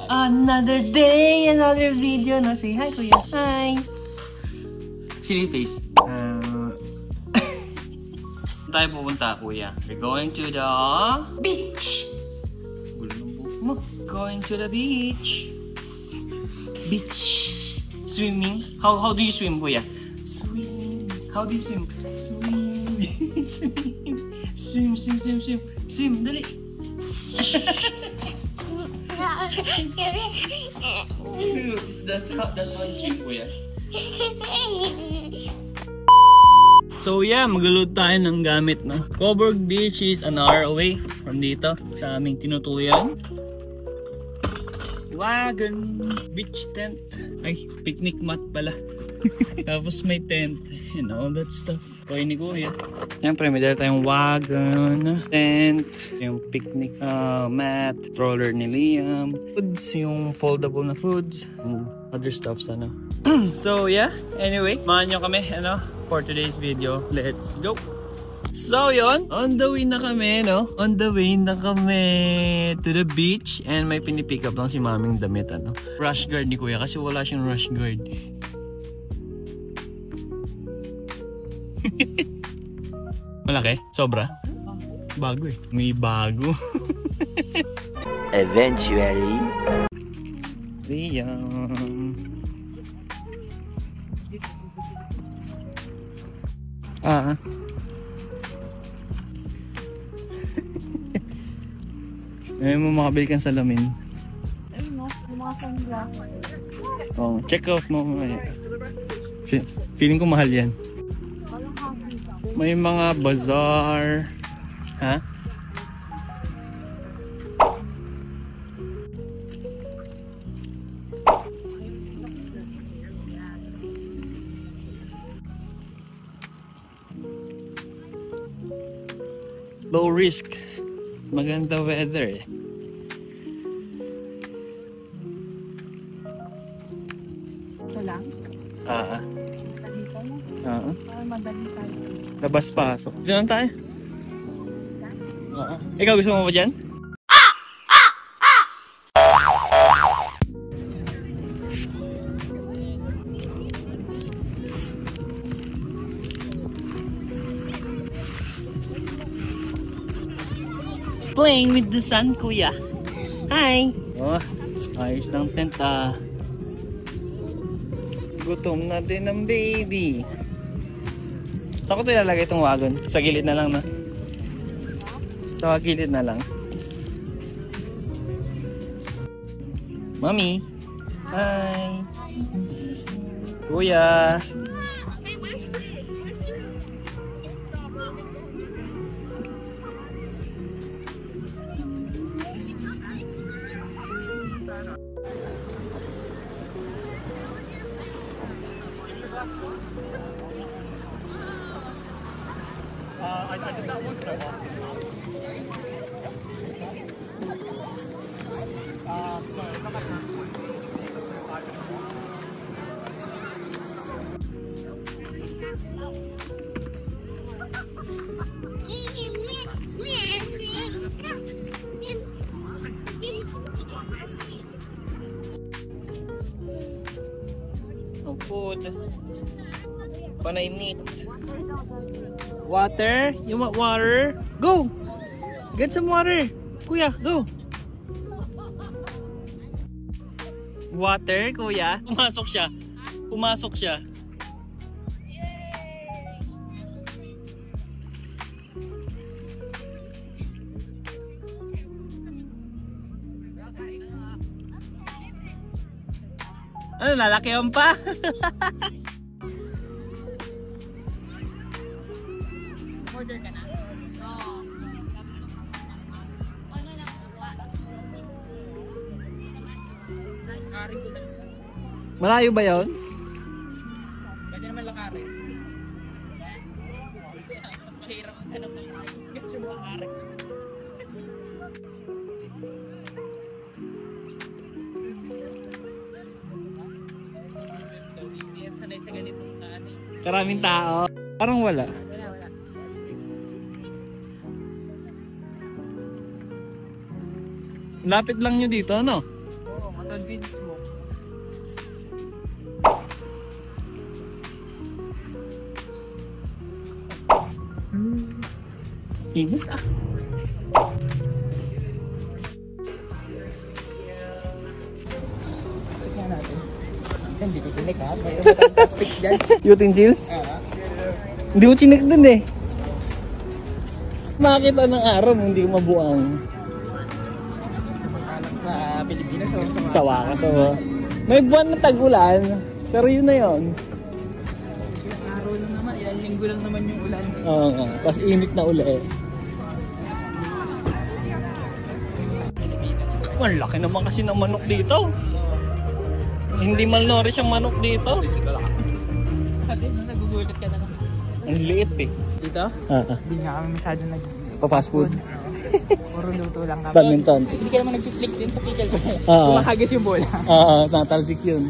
Another day, another video. No, say hi, kuya. Hi. Silly face. Tayo pupunta, kuya. We're going to the beach. Going to the beach. Beach. Swimming. How do you swim, kuya? Swim. How do you swim? Swim. Swim. Swim. Dali. That's how you swim, kuya. So yeah, maglulod tayo ng gamit, no? Coburg Beach is an hour away from dito sa aming tinutuyan. Wagon, beach tent. Ay, picnic mat pala. Tapos may tent and all that stuff. Kaya ni kuya. Siyempre, may dala tayong wagon, tent, yung picnic mat, stroller ni Liam, foods, yung foldable na foods, and other stuffs, ano. So yeah, anyway, samahan nyo kami, for today's video. Let's go! So yon, on the way na kami, no? On the way na kami to the beach. And may pinipick up lang si maming damit, rush guard ni kuya kasi wala siyang rush guard. Malaki? Sobra? Bago eh. May bago. Eventually. Liam. Ayaw mo makabili kang salamin. Ayun, no? Yung mga sunglasses. Oh, check out mo mamaya. Feeling ko mahal yan. May mga bazaar. Ha? Low risk. Maganda weather eh. Ito lang? Dito mo? Madali tayo. Labas pasok. Diyan tayo. Ikaw gusto mo ba dyan? Playing with the sun, kuya. Hi! Oh, ayos ng tent Gutom na din ng baby. Saan ko ito ilalagay itong wagon? Sa gilid na lang, no? Sa gilid na lang. Mami! Hi! Kuya! I did that once in a while. Food. Panay meat. Water? You want water? Go! Get some water! Kuya, go! Water, kuya? Pumasok siya. Pumasok siya. Ano, lalakihan pa? Order ka na? Oo. Ano lang? Malayo ba yun? Pwede naman lakarin. Kasi mas mahirap ang ganap ng kasi lakarin. Hindi yan sanay sa ganitong ano. Karaming tao. Parang wala. Wala. Lapit lang nyo dito, ano? Oo, Green smoke. Init ah. Tignan natin. Hindi ko tinik ha. Mayroon ba tayong chopsticks dyan? Utensils? Hindi ko chinik dun eh. Makakita ng araw nung hindi ko mabuang. Sa Pilipinas o Sa wakas o. May buwan na tag-ulan. Pero yun na yun. araw lang naman. Ilang linggo lang naman yung ulan. Oo nga. Tapos init na uli eh. Ang laki naman kasi ng manok dito. Hindi malnourished ang manok dito. Pati nagugulat ka na lang. Ang liit eh. Dito? Hindi nga kami masyado Pa-fast food. Puro luto lang kami. Badminton. Hindi ka naman nag-flick din sa pickle ko. Oo. Kumakagas yung bola. Oo, natalsik yun.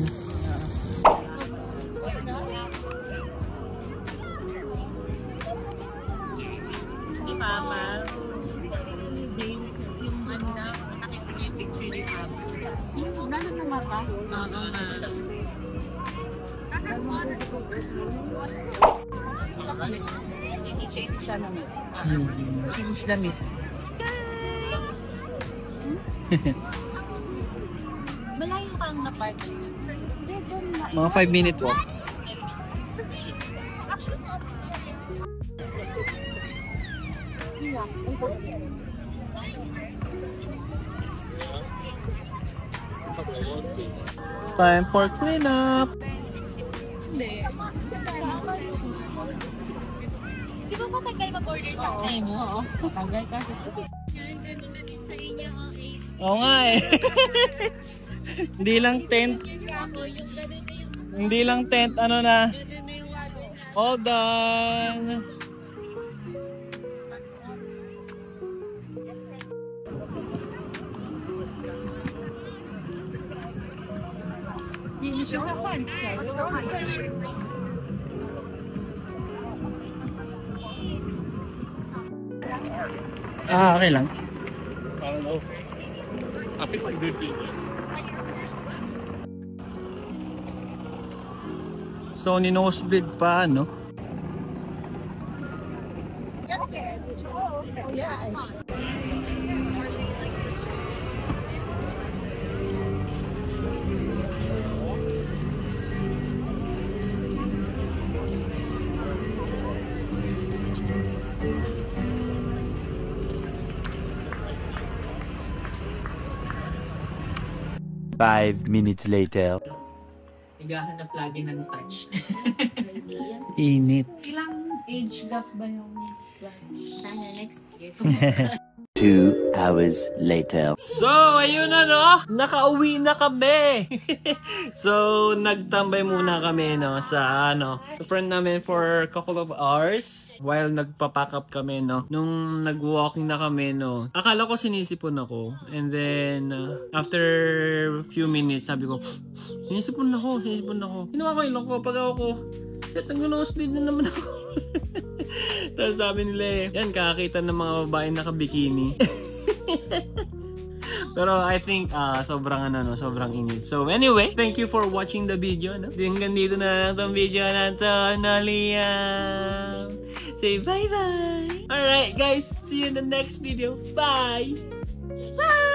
Ni Mama. Yung ano na, nakita niya yung picture ni Mama. Yung nanan na mata? Oo na. Change siya namin. Change damit. Malayo kang na-parking niya. Mga 5-minute walk. Time for cleanup. Hindi. Di ba patay kayo mag-order sa time mo? Oo. Tagal kasi sa Oo nga eh. Hindi lang tent. Hindi lang tent, ano na. All done. You should have fun. Okay lang. So, ni-nosebleed pa, no? Five minutes later. Higahanap lagi ng touch. Init. Ilang age gap ba yung sana next year? 2 hours later. So, ayun na no, nakauwi na kami. So, nagtambay muna kami no sa friend namin for a couple of hours while nagpa-pack up kami no. Nung nag-walking na kami no, akala ko sinisipon ako. And then after few minutes, sabi ko, sinisipon ako. Ginawa ko yung loko pag ako, shit, nag-nosebleed na naman ako. Tapos sabi nila yan, kakakita ng mga babae naka-bikini. Pero I think sobrang sobrang init. So anyway, thank you for watching the video. Hanggang dito na lang tong video na to. Liam. Say bye-bye. Alright guys, see you in the next video. Bye! Bye!